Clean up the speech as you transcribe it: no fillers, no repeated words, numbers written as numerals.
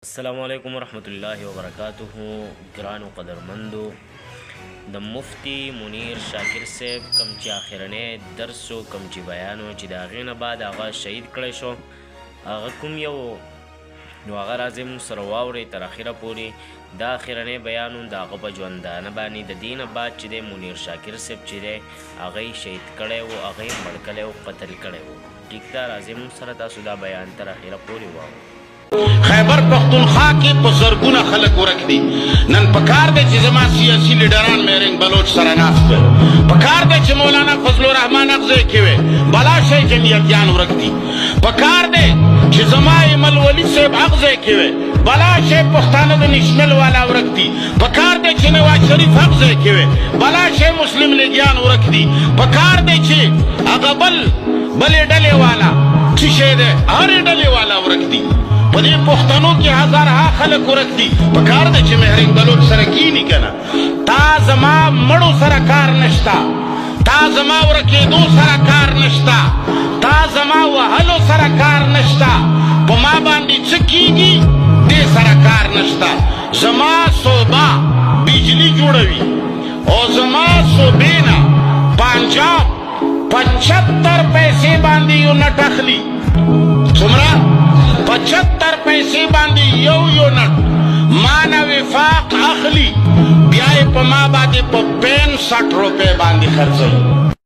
السلام علیکم ورحمۃ اللہ وبرکاتہ. ګرانو قدرمندو، د مفتی منیر شاکر صاحب کم چې اخرنی درس و کم چې بیان و چې د هغې نه بعد هغه شهید کړی شو، هغه کوم یو نو هغه راځئ موږ سره واورئ تر اخره پورې. دا اخرنی بیان و د هغه په ژوندانه باندې د دې نه بعد چې دی منیر شاکر صاحب چې دی هغه یې شهید کړی و، هغه یې مړ کړی و، قتل کړی و. ټیک ده، راځئ موږ سره تاسو دا بیان تر اخره پورې واورئ. خیبر پختونخوا کې په زرګونه خلک ورک دي. نن پکار دی چې زما سیاسي لیډران میرنګ بلوچ سره ناست وي. پکار دی چې مولانا فضل الرحمن اغزی کې وي، بلا شی جمعیتیان ورک دي. پکار دی چې زما ایمل ولی صاحب اغزی کې وي، بلا شی پښتانه د نیشنل والا ورک دي. پکار دی چې نواز شریف اغزی کې وي، بلا شی مسلم لیګیان ورک دي. پکار دی چې هغه بلې ډلې والا چې شی دی هرې ډلې والا ورک دي. په دې پښتنو کې هزارها خلک ورک دي. پکار دی چې مهرنګ بلوچ سره کینی کنه. تا زما مړو سره کار نشتا، تا زما ورکېدو سره کار نشتا، تا زما وهلو سره کار نشتا. په ما باندې څه کیږي دې سره کار نشتا. زما صوبه بجلی جوړوي او زما صوبې نه پنجاب 75 پیسې باندې یونټ اخلي. څومره؟ 75 پیسې باندې یو یونټ ما نه وفاق اخلي، بیا یې په ما باندې په 65 روپۍ باندې خرڅوي.